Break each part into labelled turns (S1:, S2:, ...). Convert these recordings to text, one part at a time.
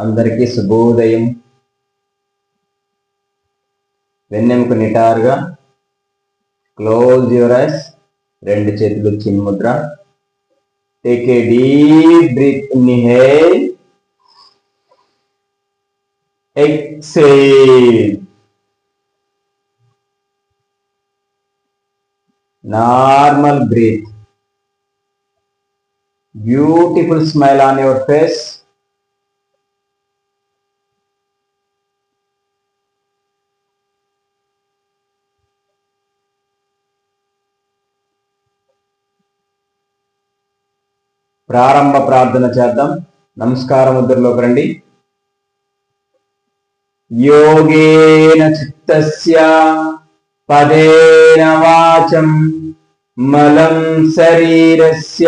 S1: అందరికీ శుభోదయం. వెన్నెముక నిటారుగా, క్లోజ్ యువర్ ఐస్, రెండు చేతులు చిన్ ముద్ర. Take a deep breath, inhale, exhale. Normal breath. Beautiful smile on your face. ప్రారంభ ప్రార్థన చేద్దాం. నమస్కార ముద్రలోకి రండి. యోగేన చిత్తస్య పదేన వాచం మలం శరీరస్య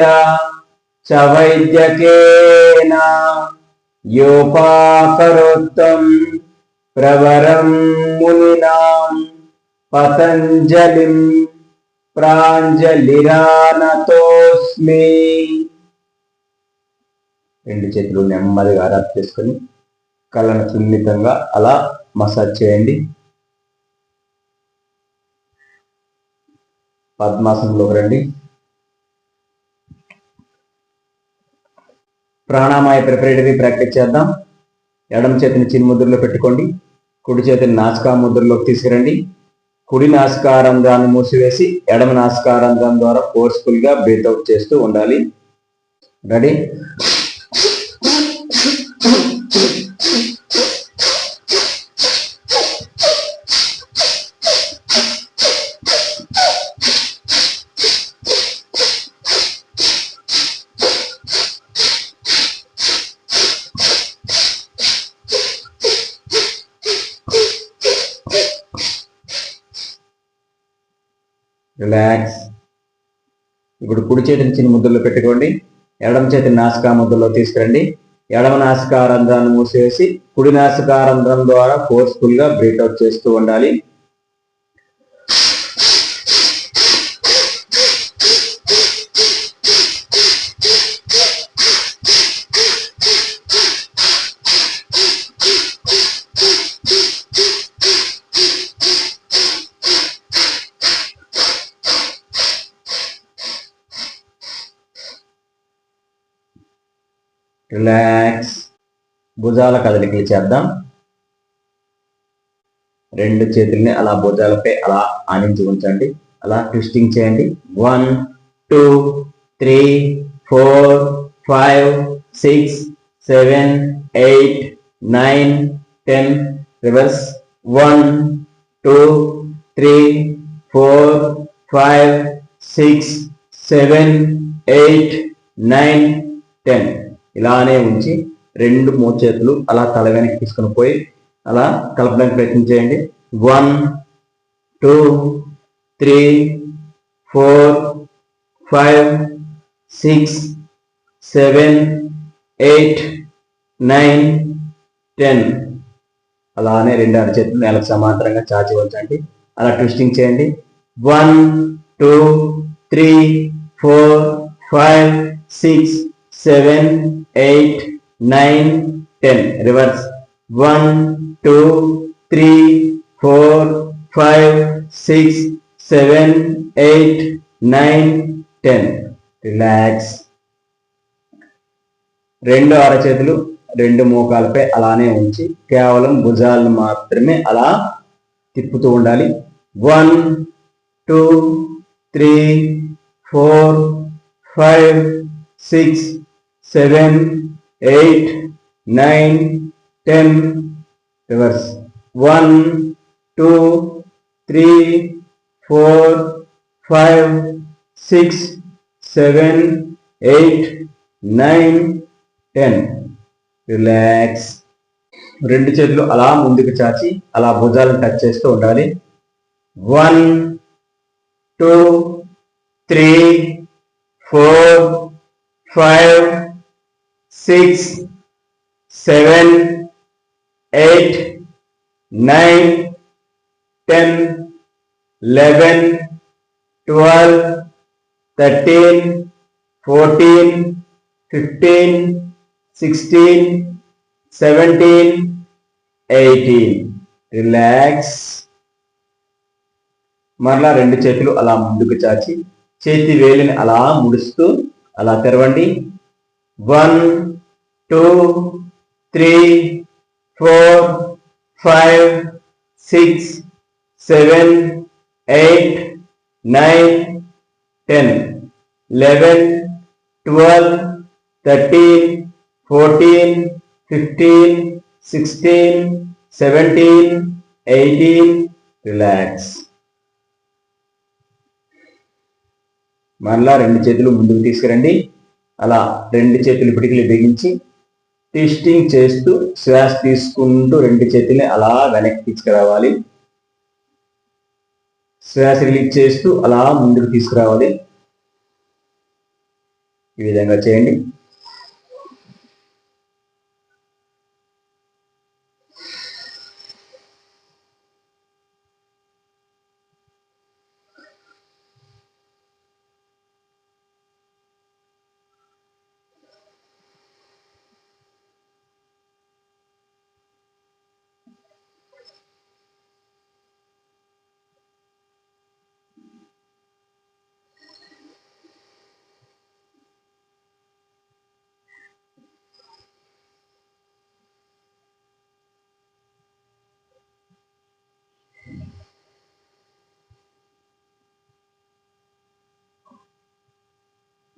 S1: చ వైద్యకేన యోపాకరోత్తం ప్రవరం మునినాం పతంజలిం ప్రాంజలిరానతోస్మి. రెండు చేతులు నెమ్మదిగా రబ్ చేసుకొని కళ్ళను సున్నితంగా అలా మసాజ్ చేయండి. పద్మాసనంలోకి రండి. ప్రాణాయామ ప్రిపరేటరీ ప్రాక్టీస్ చేద్దాం. ఎడమ చేతిని చిన్న ముద్రలో పెట్టుకోండి. కుడి చేతిని నాసికా ముద్రలోకి తీసుకురండి. కుడి నాసికారంధ్రాన్ని మూసివేసి ఎడమ నాసికారంధ్రం ద్వారా ఫోర్స్ఫుల్ గా బ్రీత్ అవుట్ చేస్తూ ఉండాలి. రెడీ? రిలాక్స్. ఇప్పుడు కుడి చేతిని చిన్న ముద్రలో పెట్టుకోండి. ఎడమ చేతిని నాసికా ముద్రలో తీసుకురండి. ఎడమ నాసికారంధ్రాన్ని మూసివేసి కుడి నాసికారంధ్రం ద్వారా ఫోర్స్ఫుల్ గా బ్రీత్ అవుట్ చేస్తూ ఉండాలి. రిలాక్స్. భుజాల కదలికలు చేద్దాం. రెండు చేతుల్ని అలా భుజాలపై అలా ఆనించి ఉంచండి. అలా ట్విస్టింగ్ చేయండి. 1 2 3 4 5 6 7 8 9 10. రివర్స్. 1 2 3 4 5 6 7 8 9 10. ఇలానే ఉంచి రెండు మోచేతులు అలా తల వెనక్కి తీసుకుని పోయి అలా కలపడానికి ప్రయత్నం చేయండి. 1 2 3 4 5 6 7 8 9 10. అలానే రెండు అరచేతులు నేలకు సమాంతరంగా చాచి ఉంచండి. అలా ట్విస్టింగ్ చేయండి. 1 2 3 4 5 6 7 8 9 10. రివర్స్. 1 2 3 4 5 6 7 8 9 10. రిలాక్స్. రెండు అరచేతులు రెండు మోకాలపై అలానే ఉంచి కేవలం భుజాలను మాత్రమే అలా తిప్పుతూ ఉండాలి. 1 2 3 4 5 6 7 8 9 10. రివర్స్. 1 2 3 4 5 6 7 8 9 10. రిలాక్స్. రెండు చేతులు అలా ముందుకు చాచి అలా భుజాలను టచ్ చేస్తూ ఉండాలి. 1 2 3 4 5 6 7 8 9 10 11 12 13 14 15 16 17, 18. రిలాక్స్. మరలా రెండు చేతులు అలా ముందుకు చాచి చేతి వేలిని అలా ముడుస్తూ అలా తెరవండి. 1, 2, 3, 4, 5, 6, 7, 8, 9, 10, 11, 12, 13, 14, 15, 16, 17, 18. రిలాక్స్. మరలా రెండు చేతులు ముందుకు తీసుకురండి. అలా రెండు చేతులు పిడికిలు బిగించి ట్విస్టింగ్ చేస్తూ శ్వాస తీసుకుంటూ రెండు చేతుల్ని అలా వెనక్కి తీసుకురావాలి. శ్వాస రిలీజ్ చేస్తూ అలా ముందుకు తీసుకురావాలి. ఈ విధంగా చేయండి.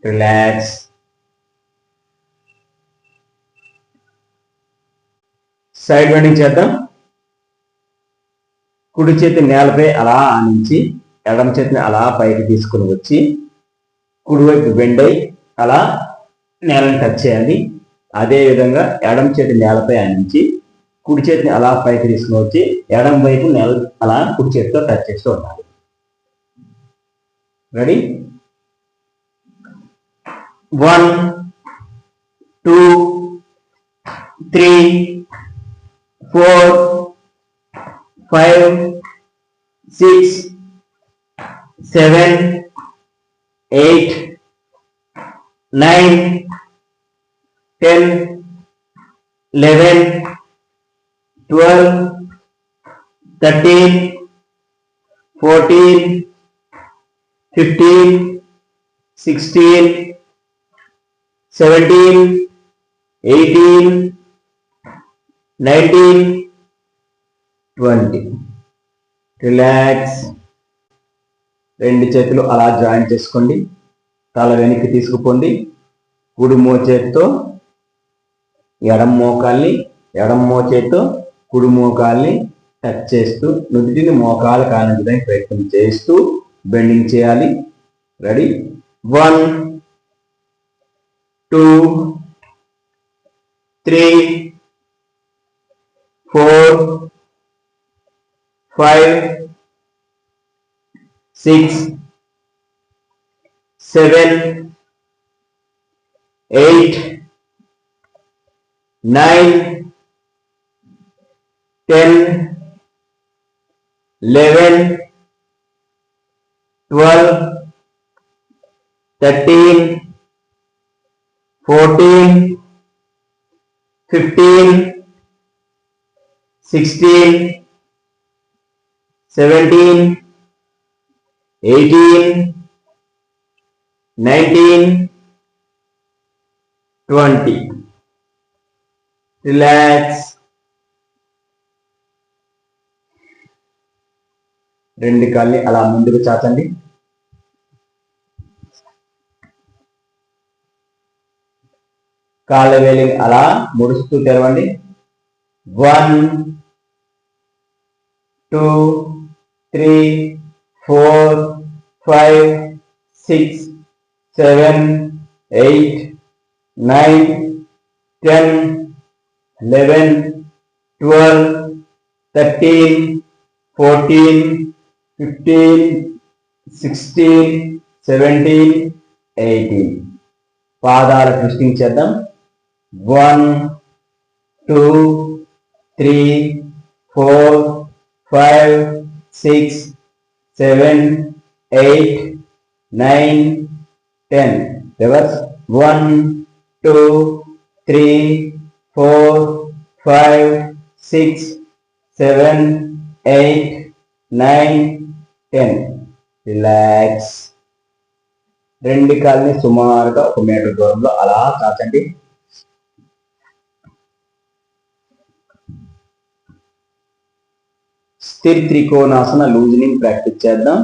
S1: రిలాక్స్. సైడ్ బెండింగ్ చేద్దాం. కుడి చేతి నేలపై అలా ఆనించి ఎడమ చేతిని అలా పైకి తీసుకుని వచ్చి కుడివైపు బెండ్ అయి అలా నేలను టచ్ చేయాలి. అదే విధంగా ఎడమ చేతి నేలపై ఆనించి కుడి చేతిని అలా పైకి తీసుకుని వచ్చి ఎడమ వైపు నేల అలా కుడి చేతితో టచ్ చేస్తూ ఉండాలి. రెడీ? 1, 2, 3, 4, 5, 6, 7, 8, 9, 10, 11, 12, 13, 14, 15, 16, 17, 18, 19, 20. రిలాక్స్. రెండు చేతులు అలా జాయింట్ చేసుకోండి. తల వెనక్కి తీసుకుపోండి. కుడి మోచేతితో ఎడమ మోకాల్ని, ఎడమ మోచేతితో కుడి మోకాల్ని టచ్ చేస్తూ నుదిటిని మోకాలు కానించడానికి ప్రయత్నం చేస్తూ బెండింగ్ చేయాలి. రెడీ? 1, 2, 3, 4, 5, 6, 7, 8, 9, 10, 11, 12, 13, 14, 15, 16, 17, 18, 19, 20. రిలాక్స్. రెండు కాళ్ళని అలా ముందుకు చాచండి. కాళ్ళ వేలిని అలా ముడుస్తూ తెరవండి. 1, 2, 3, 4, 5, 6, 7, 8, 9, 10, 11, 12, 13, 14, 15, 16, 17, 18. పాదాల ట్విస్టింగ్ చేద్దాం. 1, 2, 3, 4, 5, 6, 7, 8, 9, 10. రివర్స్. 1, 2, 3, 4, 5, 6, 7, 8, 9, 10. రిలాక్స్. రెండు కాళ్ళని సుమారుగా 1 మీటర్ దూరంలో అలా చాచండి. స్థిర త్రికోణాసన లూజనింగ్ ప్రాక్టీస్ చేద్దాం.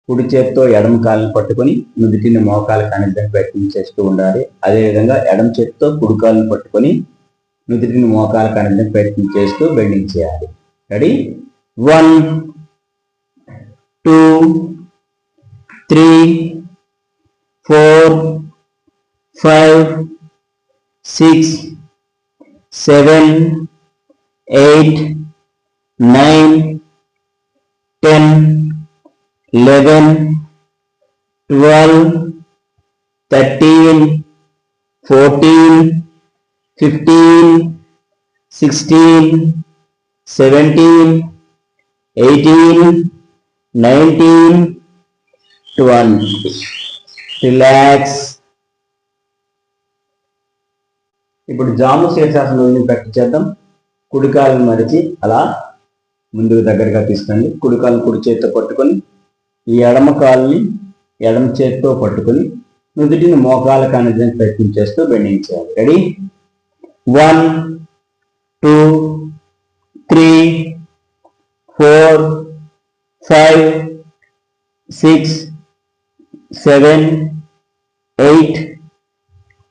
S1: కుడి చేత్తో ఎడమ కాళ్ళని పట్టుకొని నుదిటిని మోకాలు కానిద్దాం ప్రయత్నం చేస్తూ ఉండాలి. అదేవిధంగా ఎడమ చేత్తో కుడి కాళ్ళని పట్టుకొని నుదిటిని మోకాలు కానిద్దాం ప్రయత్నం చేస్తూ బెండింగ్ చేయాలి. రెడీ? 1, 2, 3, 4, 5, 6, 7, 8, 9, 10, 11, 12, 13, 14, 15, 16, 17, 18, 19, 20. రిలాక్స్. ఇప్పుడు జాము శీర్షాసనం ప్రాక్టీస్ చేద్దాం. కుడి కాళ్ళను మడిచి అలా ముందుకు దగ్గరగా తీసుకోండి. కుడి కాళ్ళని కుడి చేతితో పట్టుకొని ఈ ఎడమ కాళ్ళని ఎడమ చేతితో పట్టుకొని నుదుటిని మోకాలు కానిద్దానికి ప్రయత్నం చేస్తూ బెండింగ్ చేయాలి. రెడీ? 1, 2, 3, 4, 5, 6, 7, 8,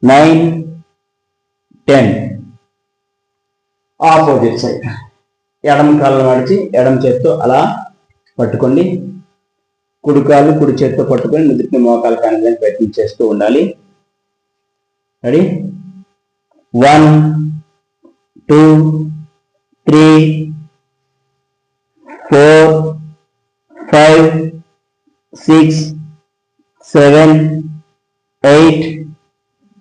S1: 9, 10. ఆపోజిట్ సైడ్ ఎడమ కాళ్ళను నడిచి ఎడమ చేత్తో అలా పట్టుకోండి. కుడి కాళ్ళు కుడి చేత్తో పట్టుకొని నుదుటిని మోకాలు కానిదానికి ప్రయత్నం చేస్తూ ఉండాలి. రెడీ? 1, 2, 3, 4, 5, 6, 7, 8,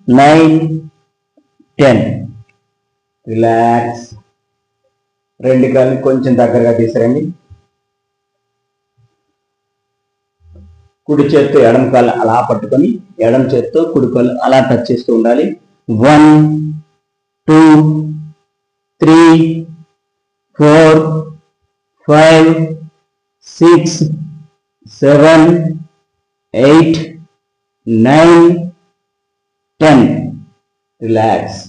S1: 9, 10. రిలాక్స్. రెండు కాళ్ళని కొంచెం దగ్గరగా తీసుకురండి. కుడి చేత్తో ఎడమ కాళ్ళు అలా పట్టుకొని ఎడమ చేత్తో కుడి కాళ్ళు అలా టచ్ చేస్తూ ఉండాలి. 1, 2, 3, 4, 5, 6, 7, 8, 9, 10. రిలాక్స్.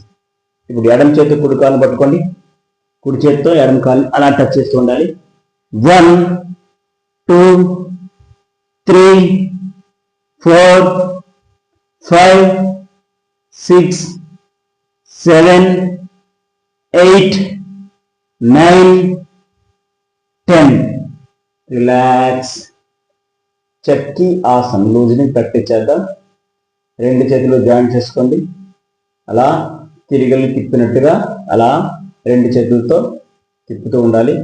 S1: ఇప్పుడు ఎడమ చేత్తో కుడి కాళ్ళను పట్టుకోండి. కుడి చేత్తో ఎడమ కాళ్ళు అలా టచ్ చేస్తూ ఉండాలి. 1, 2, 3, 4, 5, 6, 7, 8, 9, 10. రిలాక్స్. చక్కి ఆసనం లూజ్ని ప్రాక్టీస్ చేద్దాం. రెండు చేతులు జాయింట్ చేసుకోండి. అలా తిరిగలు తిప్పినట్టుగా అలా రెండు చేతులతో తిప్పుతూ ఉండాలి.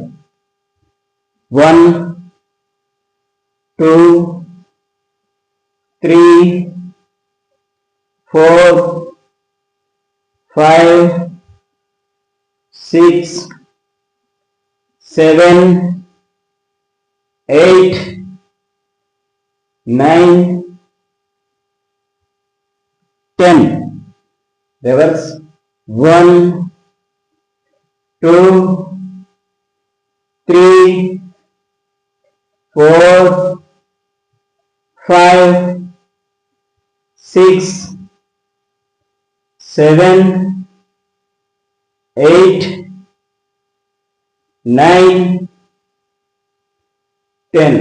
S1: 1, 2, 3, 4, 5, 6, 7, 8, 9, 10. Reverse. 1, 2, 3, 4, 5, 6, 7, 8, 9, 10.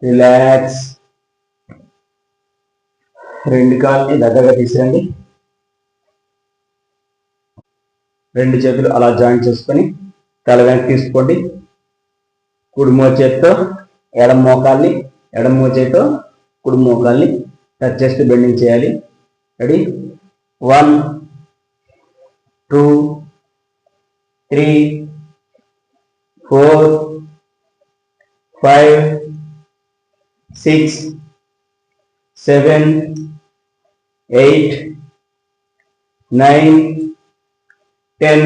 S1: రిలాక్స్. రెండు కాళ్ళని దగ్గరగా తీసుకురండి. రెండు చేతులు అలా జాయింట్ చేసుకొని తల వెనక్కి తీసుకోండి. కుడి మోచేత్తో ఎడమ మోకాల్ని ఎడమ మోచేతో కుడి మోకాల్ని టచ్ చేస్తూ బెండింగ్ చేయాలి. రెడీ? 1, 2, 3, 4, 5, 6, 7, 8, 9, 10,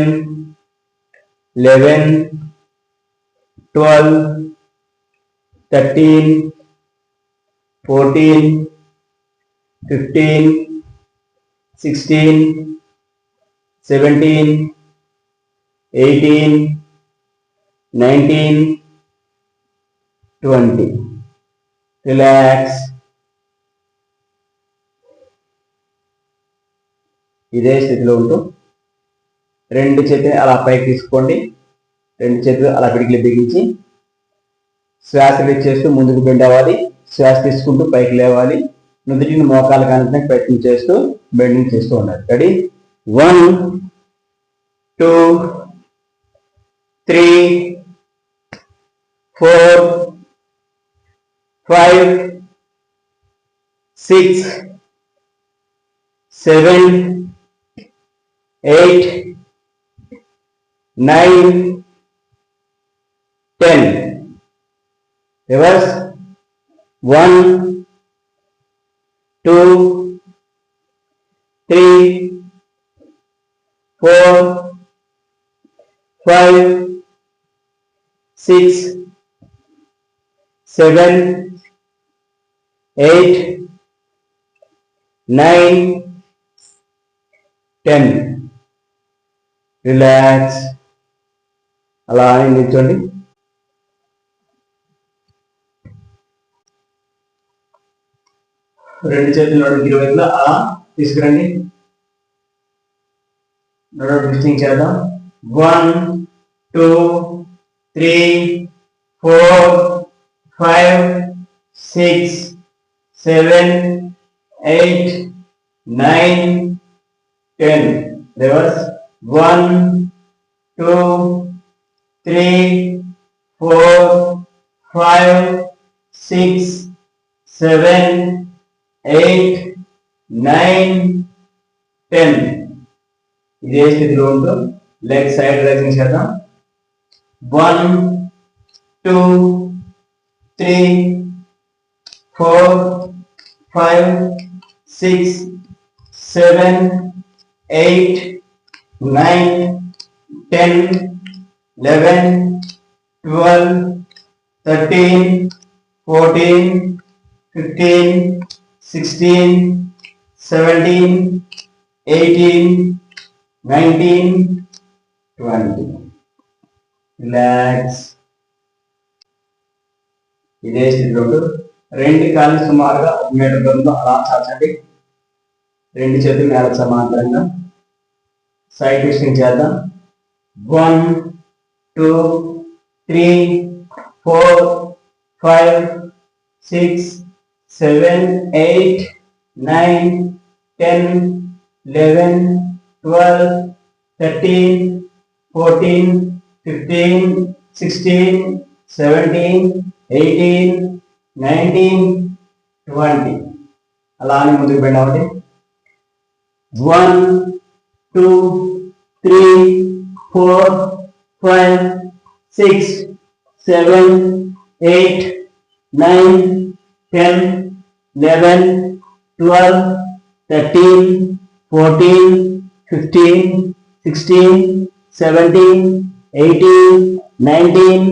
S1: 11, 12, 13, 14, 15, 16, 17, 18, 19, 20. రిలాక్స్. ఇదే స్థితిలో ఉంటూ రెండు చేతులు అలా పైకి తీసుకోండి. రెండు చేతులు అలా పిడికిలి బిగించి శ్వాస చేస్తూ ముందుకు బెండ్ అవ్వాలి. శ్వాస తీసుకుంటూ పైకి లేవాలి. నుదుటిని మోకాలు కానించడానికి ప్రయత్నం చేస్తూ బెండింగ్ చేస్తూ ఉండాలి. రెడీ? 1, 2, 3, 4, 5, 6, 7, 8, 9, 10. Reverse. 1, 2, 3, 4, 5, 6, 7, 8, 9, 10. రిలాక్స్. అలా అని నిల్చోండి. రెండు చేతులు నడుము ఇరువైపులా అలా తీసుకురండి. నడుము ట్విస్టింగ్ చేద్దాం. 1, 2, 3, 4, 5, 6, 7, 8, 9, 10. Reverse. 1, 2, 3, 4, 5, 6, 7, 8, 9, 10. ఇదే స్థితిలో ఉంటూ లెగ్ సైడ్ రైజింగ్ చేద్దాం. 1, 2, 3, 4, 5, 6, 7, 8, 9, 10, 11, 12, 13, 14, 15, 16, 17, 18, 19, 20. రిలాక్స్. ఇదే స్థితిలో రెండు కాళ్ళు సుమారుగా 1 మీటర్ దూరంలో అలా చాచండి. రెండు చేతులు నేలకు సమాంతరంగా సైడ్ ట్విస్టింగ్ చేద్దాం. 1, 2, 3, 4, 5, 6, 7, 8, 9, 10, 11, 12, 13, 14, 15, 16, 17, 18, 19, 20. అలా అని ముందుకు బెండ్ అవ్వండి. 1, 2, 3, 4, 5, 6, 7, 8, 9, 10, 11, 12, 13, 14, 15, 16, 17, 18, 19,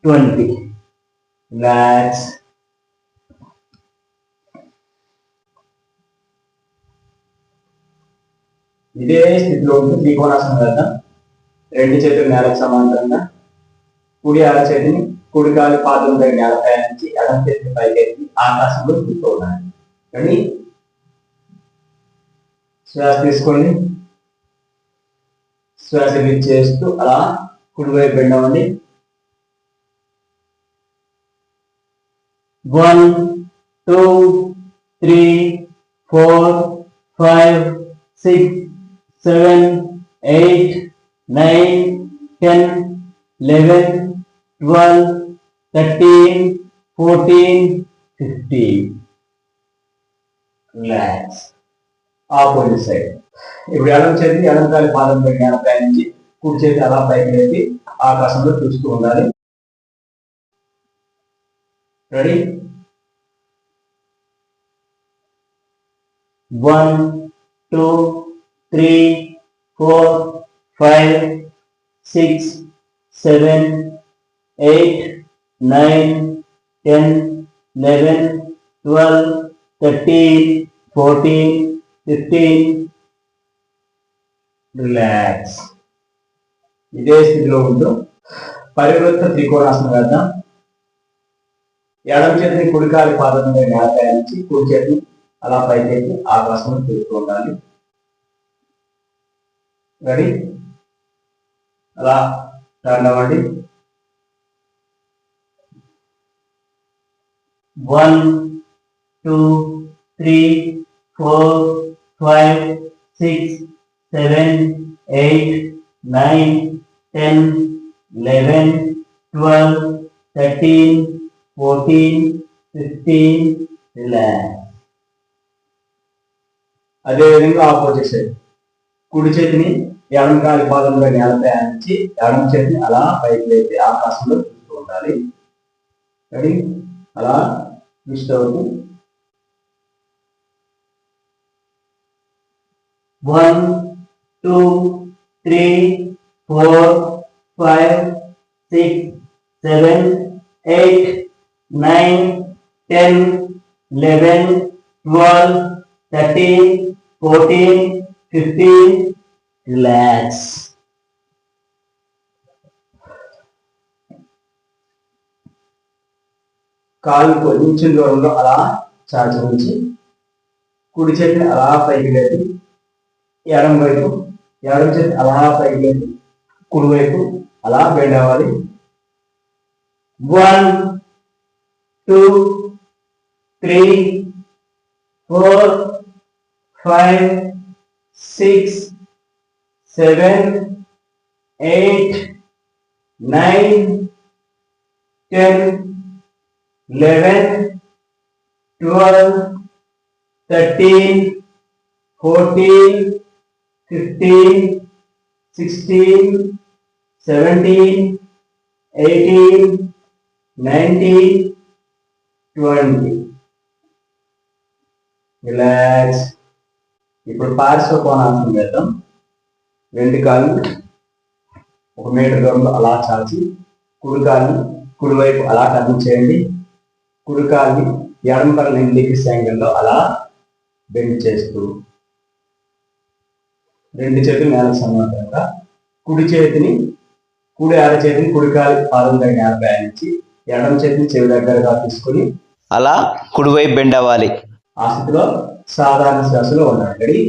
S1: 20. Relax. ఇదే స్థితిలో ఉంటుంది త్రికోణాసనం వేద్దాం. రెండు చేతులు నేలకు సమాంతరంగా కుడి అరచేతిని కుడి కాలు పాదం దగ్గర నేలపై నుంచి ఎడమ చేతిని పైకెత్తి ఆకాశంలో కూర్చోవాలి. కానీ శ్వాస తీసుకోండి. శ్వాస చేస్తూ అలా కుడివైపు బెండ్ అవ్వండి. 1, 2, 3, 4, 5, 6, 7, 8, 9, 10, 11, 12, 13, 14, 15. రిలాక్స్. Opposite side. ఇప్పుడు ఎడమ చేతి ఎడమ కాలి పాదం దగ్గర నుంచి కుడి చేతి అలా పైకి లేపి ఆకాశంలో చూస్తూ ఉండాలి. రెడీ? 1, 2, 3, 4, 5, 6, 7, 8, 9, 10, 11, 12, 13, 14, 15, రిలాక్స్. ఇదే స్థితిలో ఉంటూ పరివృత్త త్రికోణాసనం వేద్దాం. ఎడమ చేతిని కుడికాలి పాదం మీద నేలపై నుంచి కుడి చేతిని అలా పైకెత్తి ఆకాశంలో తిరుగుతూ ఉండాలి. రెడీ? అలా టర్న్ అవ్వండి. 1 2 3 4 5 6 7 8 9 10 11 12 13 14 15 రిలాక్స్. అదేవిధంగా ఆపోజిట్ సైడ్ కుడి చేతిని ఎడమ కాలి పాదంలో నేలపై ఆనించి ఎడమ చేతిని అలా పైకి లేపి ఆకాశంలో చూస్తూ ఉండాలి. రెడీ? అలా ట్విస్ట్ అవుతూ 1 2 3 4 5 6 7 8 9 10 11 12 13 14 15 రిలాక్స్. కాలు కొంచెం దూరంలో అలా చాచి ఉంచి కుడి చేతిని అలా పైకి లేపి ఎడమ వైపు, ఎడమ చేతి అలా పైకి లేపి కుడి వైపు అలా బెండ్ అవ్వాలి. 1 2 3 4 5 6 7 8 9 10 11 12 13 14 15 16 17 18 19 20 రిలాక్స్. ఇప్పుడు పార్శ్వ కోణాసనం వేద్దాం. రెండు కాళ్ళు 1 మీటర్ దూరంలో అలా చాచి కుడి కాళ్ళని కుడివైపు అలా టర్న్ చేయండి. కుడి కాళ్ళని ఎడమ కాళ్ళ 90 డిగ్రీస్ యాంగిల్లో అలా బెండ్ చేస్తూ రెండు చేతులు నేలకు సమాంతరంగా కుడి అరచేతిని కుడి కాలి పాదం దగ్గర నేలపై ఆనించి ఎడమ చేతిని చెవి దగ్గరగా తీసుకొని
S2: అలా కుడివైపు బెండ్ అవ్వాలి.
S1: ఆ స్థితిలో సాధారణ శ్వాసలో ఉండండి.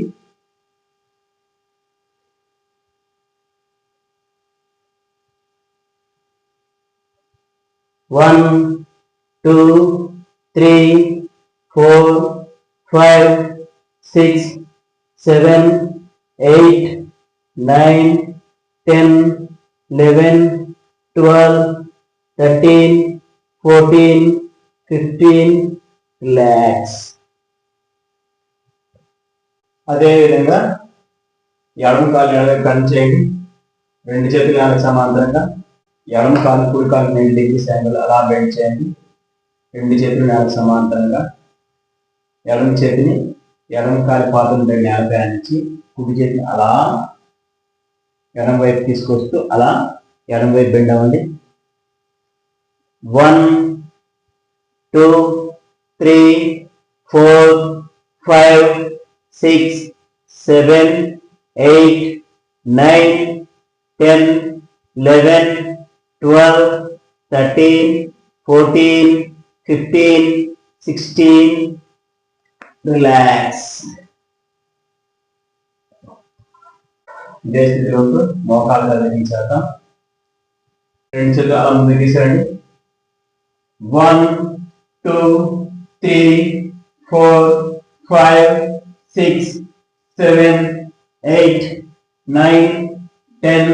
S1: 1 2 3 4 5 6 7 8 9 10 11 12 13 14 15 రిలాక్స్. అదేవిధంగా ఎడమ కాలు ఎడమ టర్న్ చేయండి. రెండు చేతులు నేలకు సమాంతరంగా ఎడమ కాలు కుడి కాలు 90 డిగ్రీస్ యాంగిల్ అలా బెండ్ చేయండి. రెండు చేతులు నేలకు సమాంతరంగా ఎడమ చేతిని ఎడమ కాలి పాదం దగ్గర నేలపై ఆనించి కుడి చేతిని అలా ఎడమ వైపు తీసుకొస్తూ అలా ఎడమ వైపు బెండ్ అవ్వండి. 1 2 3 4 5 6 7 8 9 10 11 12 13 14 15 16 రిలాక్స్. ఇదే స్థితిలో మోకాలు కదిలించాక రెండు చేతులు అలా ముందుకు తీసారండి. 1 2 3 4 5 6 7 8 9 10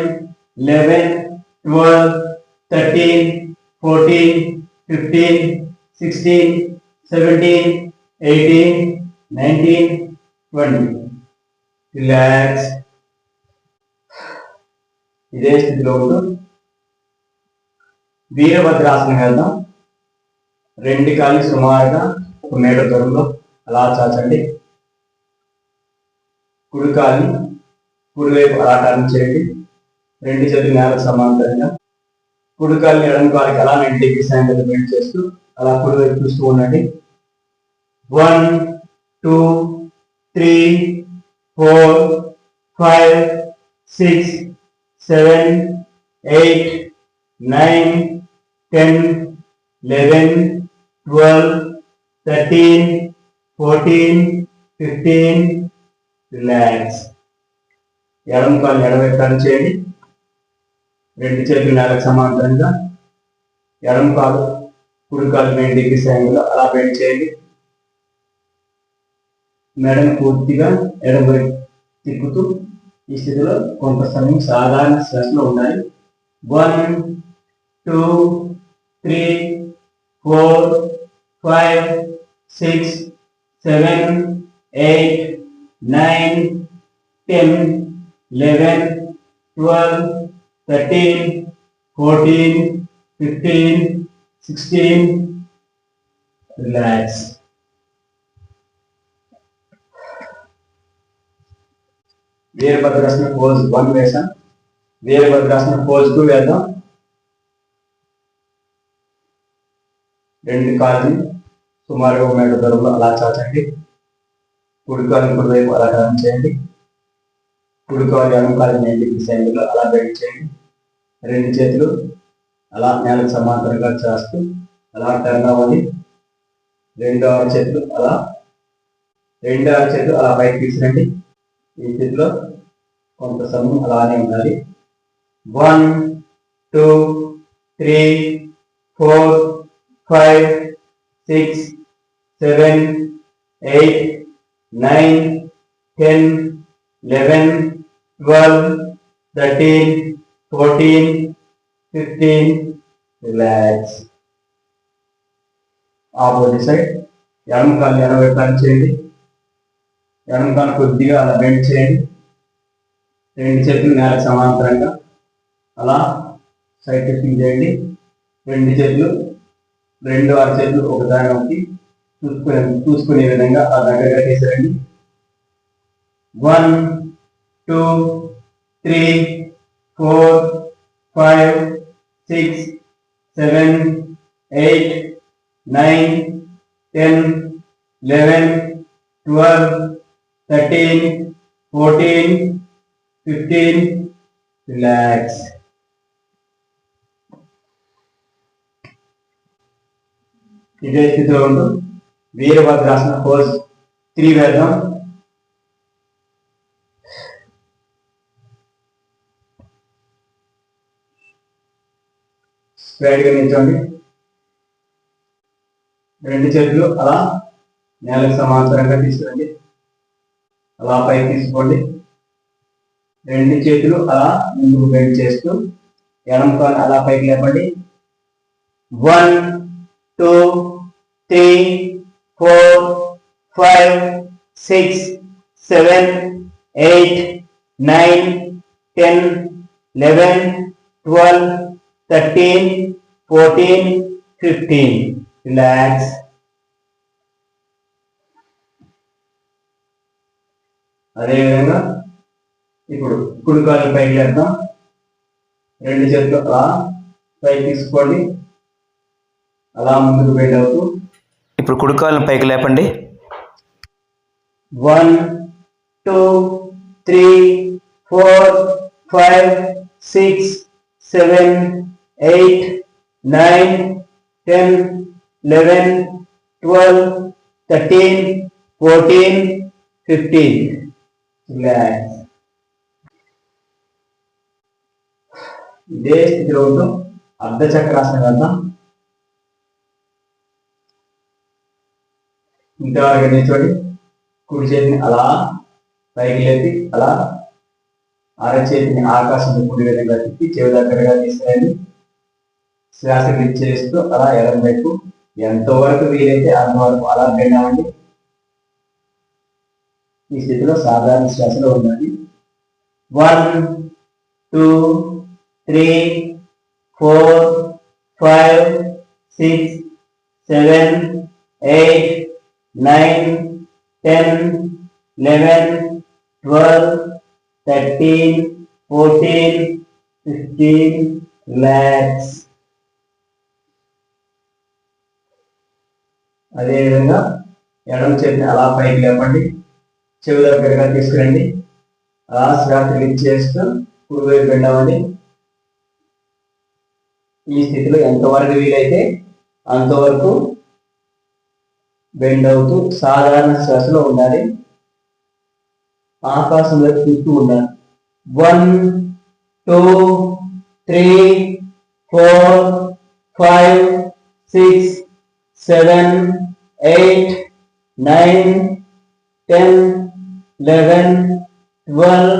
S1: 11 12 13 14 15 16 17 18 19 20 రిలాక్స్. ఇదే స్థితిలో ఉంటూ వీరభద్రాసనం వెళ్దాం. రెండు కాళ్ళు సుమారుగా 1 మీటర్ దూరంలో అలా చాచండి. కుడి కాళ్ళని కుడివైపు అలా టర్న్ చేయండి. రెండు చేతులు నేలకు సమాంతరంగా కుడి కాళ్ళని ఎడమ కాలికి అలా 90 డిగ్రీస్ యాంగిల్ బెండ్ చేస్తూ అలా కుడివైపు చూస్తూ ఉండండి. 1 2 3 4 5 6, 7, 8, 9, 10, 11, 12, 13, 14, 15. రిలాక్స్. ఎడమ కాలు ఎడమవైపు టర్న్ చేయండి. రెండు చేతులు నేలకు సమాంతరంగా. ఎడమ కాలు కుడి కాలు 90 degrees యాంగిల్లో అలా బెండ్ చేయండి. మెడను పూర్తిగా ఎడమ వైపు తిప్పుతూ ఈ స్థితిలో కొంత సమయం సాధారణ శ్వాసలో ఉండాలి. 1, 2, 3, 4, 5, 6, 7, 8, 9, 10, 11, 12, 13, 14, 15, 16. రిలాక్స్. వీరభద్రాసన పోజ్ 1 వేసాం. వీరభద్రాసన పోజ్ 2 వేద్దాం. రెండు కాళ్ళని సుమారుగా 1 మీటర్ దూరంలో అలా చాచండి. కుడి కాలు కుడి వైపు అలా టర్న్ చేయండి. కుడి కాలు ఎడమ కాలు 90 degrees యాంగిల్లో అలా బెండ్ చేయండి. రెండు చేతులు అలా నేలకు సమాంతరంగా చేస్తూ అలా టర్న్ అవ్వాలి. రెండు అరచేతులు అలా పైకి తీసుకురండి. ఈ స్థితిలో కొంత సమయం అలానే ఉండాలి. 1, 2, 3, 4, 5, 6, 7, 8, 9, 10, 11, 12, 13, 14, 15. రిలాక్స్. Opposite side. ఎడమ కాలు ఎడమవైపు టర్న్ చేయండి. ఎడమ కాలు కొద్దిగా అలా బెండ్ చేయండి. రెండు చేతులు నేలకు సమాంతరంగా అలా సైడ్ ట్విస్టింగ్ చేయండి. రెండు చేతులు రెండు అరచేతులు ఒకదాని ఒకటి చూసుకునే విధంగా ఆ దగ్గరగా తీసేయండి. 1, 2, 3, 4, 5, 6, 7, 8, 9, 10, 11, 12, 13, 14, 15. రిలాక్స్. ఇదే స్థితిలో ఉంటూ వీరభద్రాసన పోజ్ 3 వేద్దాం. స్ట్రైట్ గా నిల్చోండి. రెండు చేతులు అలా నేలకు సమాంతరంగా తీసుకురండి. అలా పైకి తీసుకోండి. రెండు చేతులు అలా ముందుకు బెండ్ చేస్తూ ఎడమ కాలు అలా పైకి లేపండి. 1, 2, 3, 4, 5, 6, 7, 8, 9, 10, 11, 12, 13, 14, 15. రిలాక్స్. అదేవిధంగా ఇప్పుడు కుడి కాలు పైకి లేద్దాం. రెండు చేతులు అలా పైకి తీసుకోండి. అలా ముందుకు బెండ్ అవుతూ
S2: ఇప్పుడు కుడి కాలును పైకి లేపండి.
S1: 1, 2, 3, 4, 5, 6, 7, 8, 9, 10, 11, 12, 13, 14, 15. రిలాక్స్. ఇదే స్థితిలో ఉంటూ అర్ధ చక్రాసనం వేద్దాం. ఇంతవరకు నిల్చోండి. కుడి చేతిని అలా పైకి లేపి అలా అరచేతిని ఆకాశం కుడి విధంగా తిప్పి చెవి దగ్గరగా తీసుకురండి. శ్వాస చేస్తూ అలా ఎడమ వైపు ఎంతవరకు వీలైతే అంతవరకు అలా బెండ్ అవ్వండి. ఈ స్థితిలో సాధారణ శ్వాసలో ఉండాలి. 1, 2, 3, 4, 5, 6, 7, 8, 9, 10, 11, 12, 13, 14, 15. రిలాక్స్. అదేవిధంగా ఎడమ చేతిని అలా పైకి లేపండి. చెవి దగ్గరగా తీసుకురండి. అలా శ్వాస రిలీజ్ చేస్తూ కుడివైపు బెండ్ అవ్వండి. ఈ స్థితిలో ఎంతవరకు వీలైతే అంతవరకు బెండ్ అవుతూ సాధారణ శ్వాసలో ఉండాలి. ఆకాశం వైపు చూస్తూ ఉండాలి. 1 2 3 4 5 6 7 8 9 10 11 12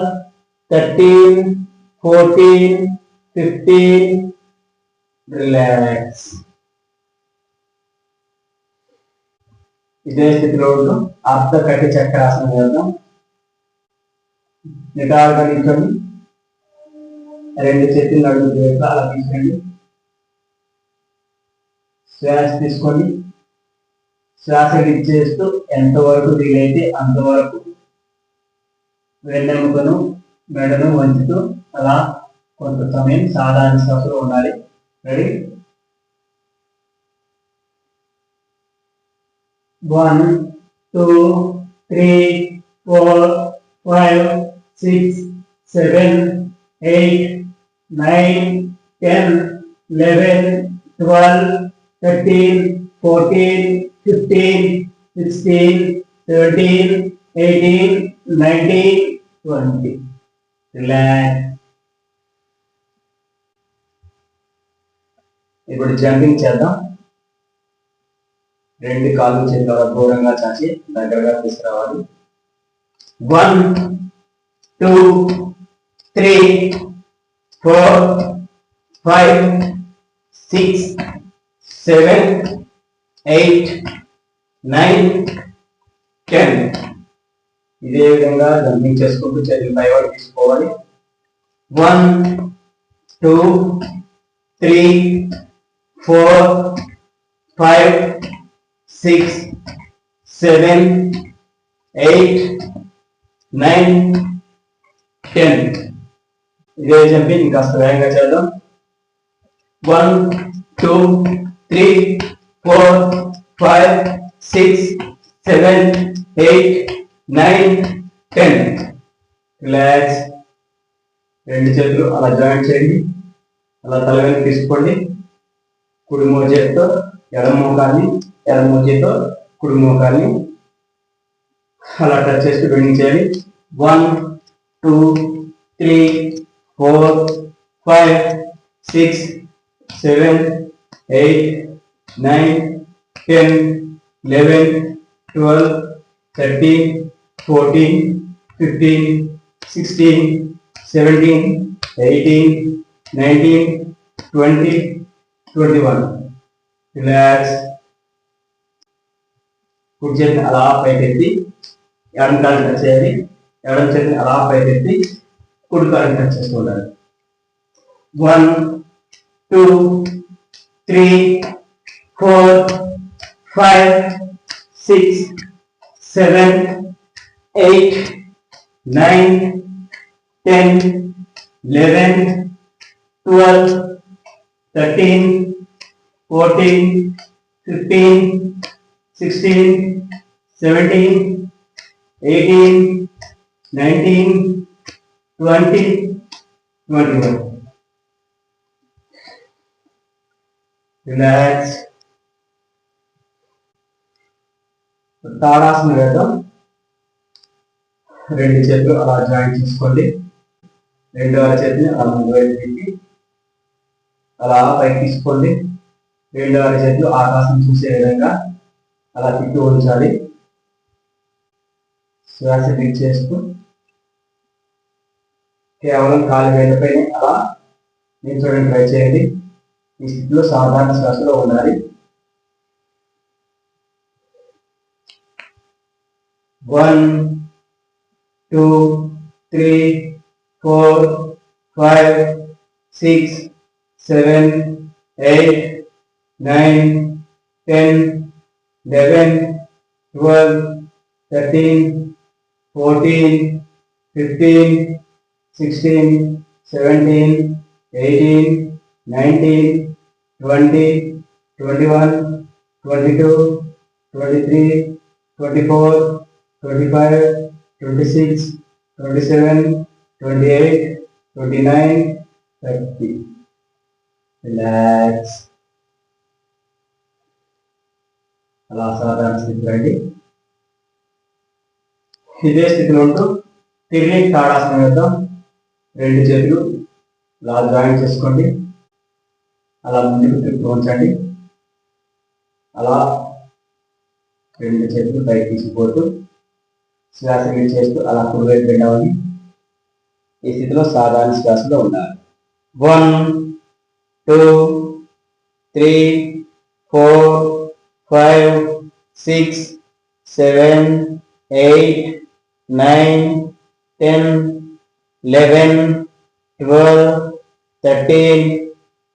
S1: 13 14 15. రిలాక్స్. ఇదే స్థితిలో ఉంటూ అర్ధ కటి చక్రాసనం వేద్దాం. నిటారుగా నిల్చొని 2 చేతులు నడుము వైపు అలా తీసుకోండి. శ్వాస తీసుకోండి. శ్వాస ఇచ్చేస్తూ ఎంతవరకు వీలైతే అంతవరకు వెన్నెముకను మెడను వంచుతూ అలా కొంత సమయం సాధారణ శ్వాసలో ఉండాలి. రెడీ? 1 2 3 4 5 6 7 8 9 10 11 12 13 14 15 16 17 18 19 20. రిలాక్స్. ఇప్పుడు జంపింగ్ చేద్దాం. 2 కాళ్ళు చేతుల దూరంగా చాచి దగ్గరగా తీసుకురావాలి. 1 2 3 4 5 6 7 8 9 10. ఇదే విధంగా జంపింగ్ చేసుకుంటూ చేతులు పైవాడు తీసుకోవాలి. 1 2 3 4 5 6 7 8 9 10. ఇదే జంపింగ్ ఇంకాస్త వేగంగా చేద్దాం. 1 2 3 4 5 6 7 8 9 10. రిలాక్స్. 2 చేతులు అలా జాయింట్ చేయండి. అలా తల వెనక్కి తీసుకోండి. కుడి మోచేతితో ఎడమ మోకాన్ని, ఎడమ మోచేతితో కుడి మోకాన్ని అలా టచ్ చేస్తూ బెండింగ్ చేయాలి. 1 2 3 4 5 6 7 8 9 10 11 12 13 14 15 16 17 18 19 20 21. రిలాక్స్. కుడి చేతిని అలా పైకెత్తి ఎడమ కాలుని టచ్ చేయాలి. ఎడమ చేతిని అలా పైకెత్తి కుడి కాలుని టచ్ చేస్తూ ఉండాలి. 1 2 3 4 5 6 7 8 9 10 11 12 13 14 15 16 17 18 19 20 21. రిలాక్స్. తాడాసన వేద్దాం. 2 చేతులు అలా జాయింట్ చేసుకోండి. 2వ చేతిని అలా ముందు వైపు తిప్పి అలా పైకి తీసుకోండి. 2వ చేతులు ఆకాశం చూసే విధంగా అలా తిప్పి ఉంచాలి. శ్వాస చేస్తూ కేవలం కాలు వేళ్ళపైన అలా నిల్చోడానికి ట్రై చేయండి. ఈ స్థితిలో సాధారణ శ్వాసలో ఉండాలి. 1 2 3 4 5 6 7 8 9 10 11 12 13 14 15 16 17 18 19 20 21 22 23 24 25 26 27, 28, 29, 30. రిలాక్స్. అలా సాధారణ స్థితి రండి. ఇదే స్థితిలో ఉంటూ తిరిగి తాడాసనం వేద్దాం. రెండు చేతులు అలా జాయింట్ చేసుకోండి. అలా ముందుకు తిప్పుతూ ఉంచండి. అలా రెండు చేతులు పైకి తీసుకుపోతూ శ్వాస చేస్తూ అలా కుడివైపు వెళ్ళాలి. ఈ స్థితిలో సాధారణ శ్వాసలో ఉండాలి. 1, 2, 3, 4, 5, 6, 7, 8, 9, 10, 11, 12, 13,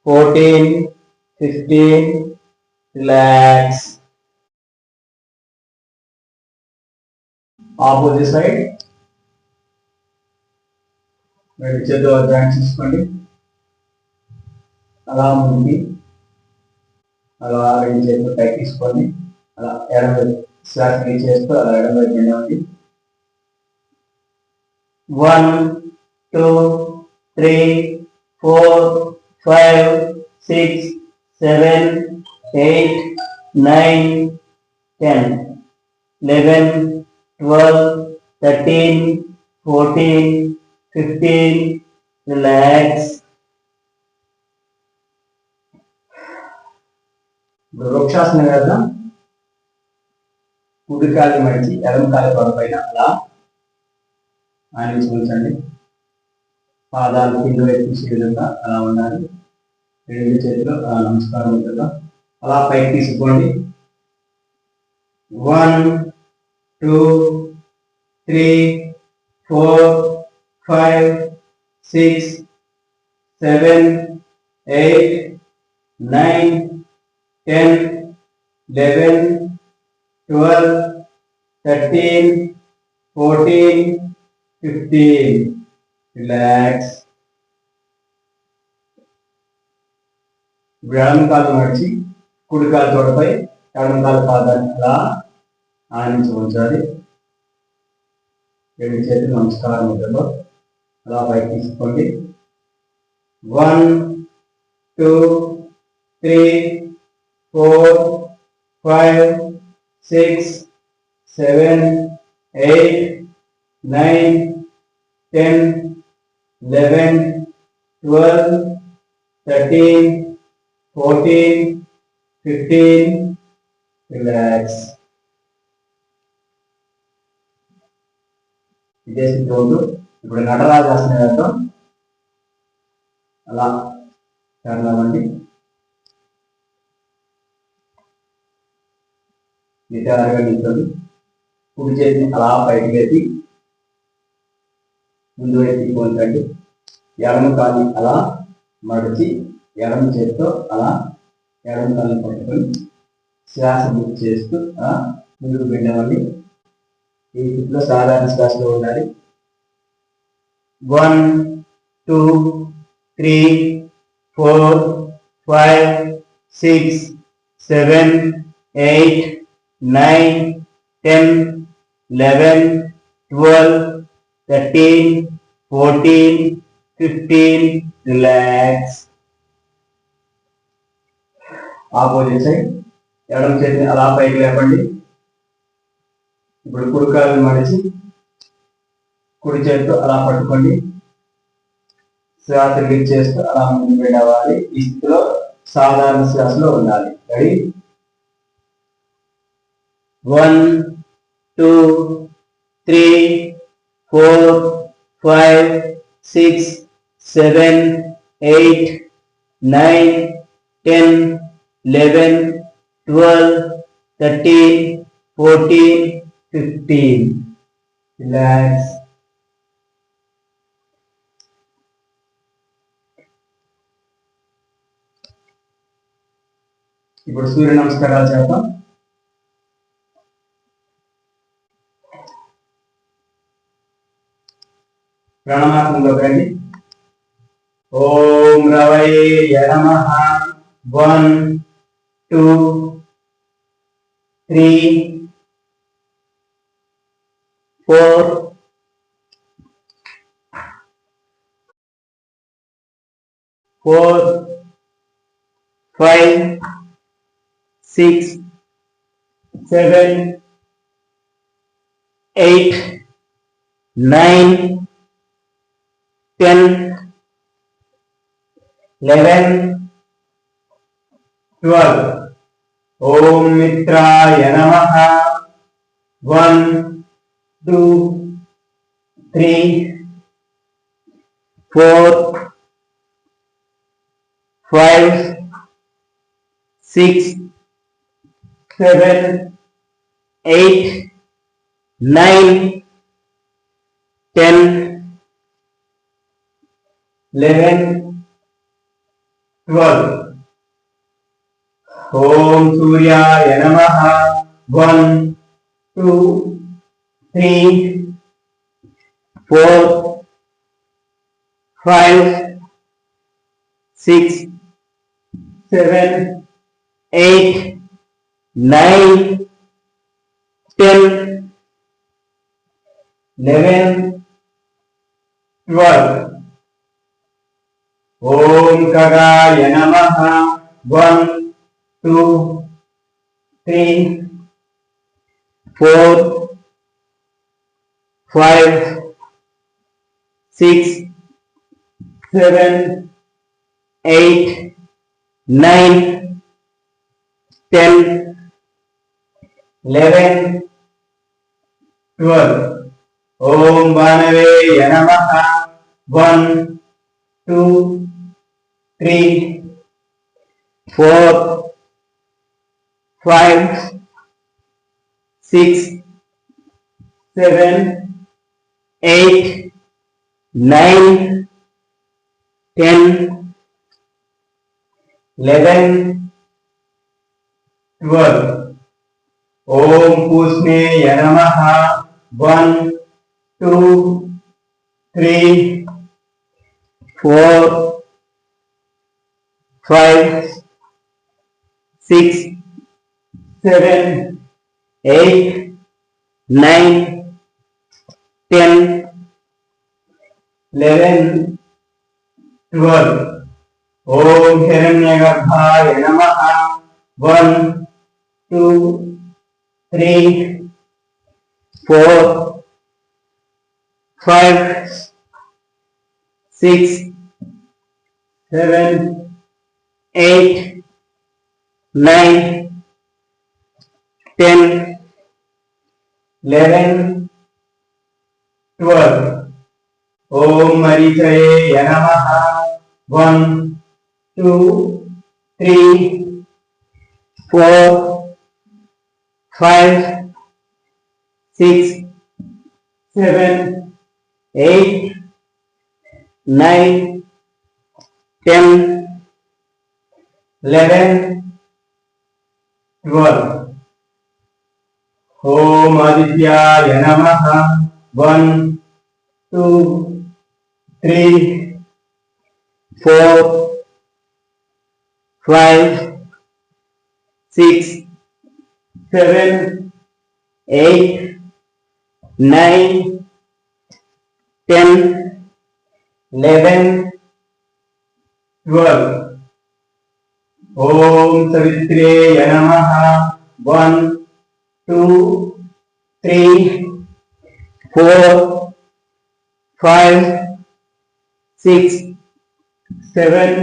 S1: 14, 15. రిలాక్స్. ఆపోజిట్ సైడ్ రెండు చేతులు జాయింట్ చేసుకోండి. అలా ముందుకి అలా రెండు చేతులు పైకి తీసుకోండి. అలా ఎడమ శ్వాస చేస్తూ అలా ఎడమ వైపు వెళ్ళండి. 1, 2, 3, 4, 5, 6, 7, 8, 9, 10, 11, 12, 13, 14, 15. రిలాక్స్. వృక్షాసనం వేద్దాం. కుడి కాలు మడిచి ఎడమ కాలు పైన అలా ఆనించుకుంటండి. పాదాలు కింద వైపు తీసే విధంగా అలా ఉండాలి. రెండు చేతులు నమస్కారం ఉంటుందా అలా పైకి తీసుకోండి. 1, 2, 3, 4, 5, 6, 7, 8, 9, 10, 11, 12, 13, 14, 15. రిలాక్స్. ఎడమ కాలు మడిచి కుడి కాలు తోడపై ఎడమ కాలు పాదాన్ని అలా ఆనించి ఉంచాలి. రెండు చేతులు నమస్కారం ముద్రలో అలా పైకి తీసుకోండి. 1, 2, 3, 4, 5, 6, 7, 8, 9, 10, 11, 12, 13, 14, 15. రిలాక్స్. ఇదే స్థితిలో ఉంటూ ఇప్పుడు నటరాజాసనం వేద్దాం. అలా చేద్దామండి. నిటారుగా నిల్చొని కుడి చేతిని అలా పైకి లేపి ముందు వైపు తీసుకుంటండి. ఎడమ కాలి అలా మడిచి ఎడమ చేతితో అలా ఎడమ కాలిని పట్టుకొని శ్వాస బుక్ చేస్తూ ముందుకు వెళ్ళామండి. ఈ స్థితిలో సాధారణ శ్వాసలో ఉండాలి. 1, 2, 3, 4, 5, 6, 7, 8, 9, 10, 11, 12, 13, 14, 15. రిలాక్స్. ఆపోజిట్ సైడ్ ఎడమ చేతిని అలా పైకి లేపండి. ఇప్పుడు కుడి కాలు మడిచి కుడి చేతితో అలా పట్టుకోండి. శ్వాస రిలీజ్ చేస్తూ అలా ముందుకు వెళ్ళాలి. ఈ స్థితిలో సాధారణ శ్వాసలో ఉండాలి. రెడీ? 1, 2, 3, 4, 5, 6, 7, 8, 9, 10, 11, 12, 13, 14, 15. రిలాక్స్. ఇప్పుడు సూర్య నమస్కారాలు చేద్దాం. ప్రణామాత్మలోకి రండి. ఓం రవయ్య నమః. 1, 2, 3, 4, 4, 5, 6, 7, 8, 9, 10, 11, 12. ఓం మిత్రాయ నమః. 1, 2, 3, 4, 5, 6, 7, 8, 9, 10, 11, 12. ఓం సూర్యాయ నమః. 1, 2, 3, 4, 5, 6, 7, 8, 9, 10, 11, 12. ఓం ఖగాయ నమః. 1, 2, 3, 4, 5, 6, 7, 8, 9, 10, 11, 12. ఓం బాణవేయ నమః. 1, 2, 3, 4, 5, 6, 7, 8, 9, 10, 11, 12. ఓం పూష్ణేయ నమః. 1, 2, 3, 4, 5, 6, 7, 8, 9, 10, 11, 12. ఓం హిరణ్యగర్భాయ నమః. 1, 2, 3, 4, 5, 6, 7, 8, 9, 10, 11, 12. ఓం మరీచయే నమః. 1, 2, 3, 4, 5, 6, 7, 8, 9, 10, 11, 12. ఓం ఆదిత్యాయ నమః. 1, 2, 3, 4, 5, 6, 7, 8, 9, 10, 11, 12. ఓం సవిత్రేయ నమః. 1, 2, 3, 4, 5, 6, 7,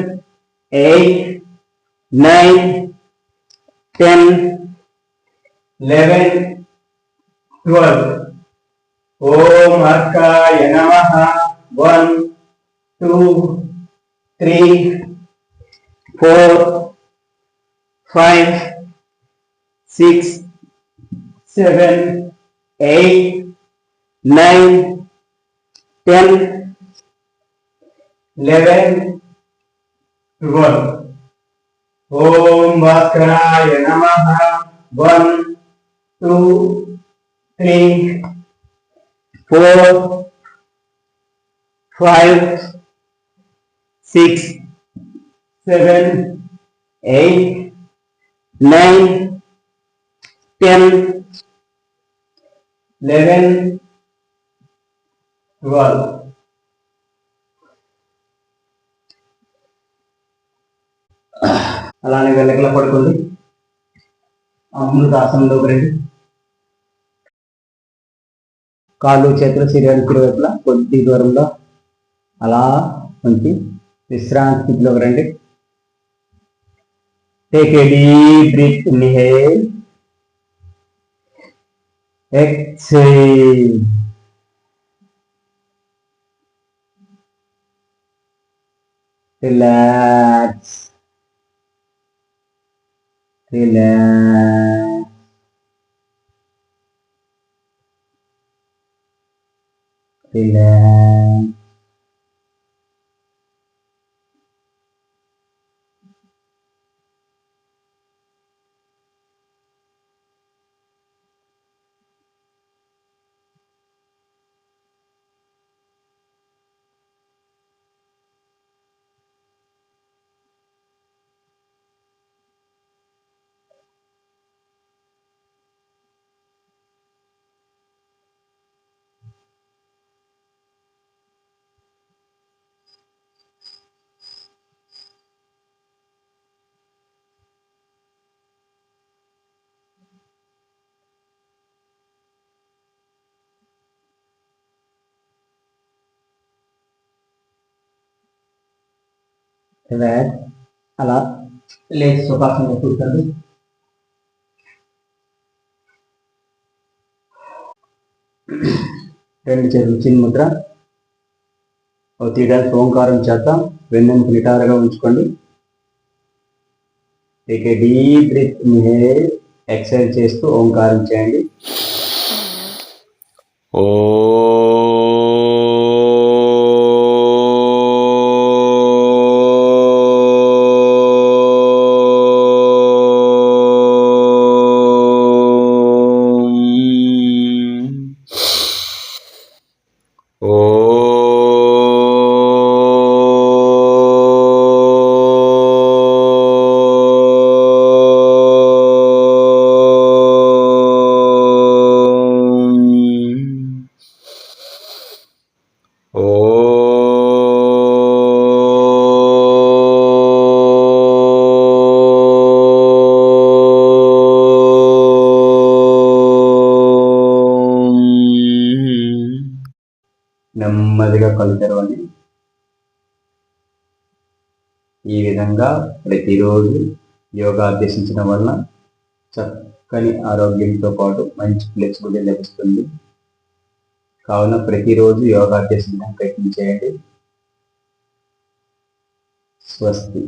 S1: 8, 9, 10, 11, 12. ఓం అర్కాయ నమః. 1, 2, 3, 4, 5, 6, 7, 8, 9, 10, 11, 12. ఓం భాస్కరాయ నమః. 1, 2, 3, 4, 5, 6, 7, 8, 9, 10, 11, 12. అలానే వెనకలా పడుకోండి. అమృతాసనంలోకి రండి. కాళ్ళు చేతులు శరీరానికి ఇరువైపులా కొద్ది దూరంలో అలా ఉంచి విశ్రాంతి స్థితిలోకి రండి. Take a deep breath, inhale, exhale. Relax, relax, relax. Relax. అలా లేచి సుఖాసనంలో కూర్చోండి. రెండు చేతులు చిన్ముద్ర. ఓ 3 times ఓంకారం చేద్దాం. వెన్నెముక నిటారుగా ఉంచుకోండి. Take a deep breath, inhale, exhale చేస్తూ ఓంకారం చేయండి.
S2: ఓ
S1: నెమ్మదిగా కళ్ళు తెరవండి. ఈ విధంగా ప్రతిరోజు యోగా అభ్యసించడం వలన చక్కని ఆరోగ్యంతో పాటు మంచి ఫ్లెక్సిబిలిటీ లభిస్తుంది. కావున ప్రతిరోజు యోగా అభ్యసించడానికి ప్రయత్నం చేయండి. స్వస్తి.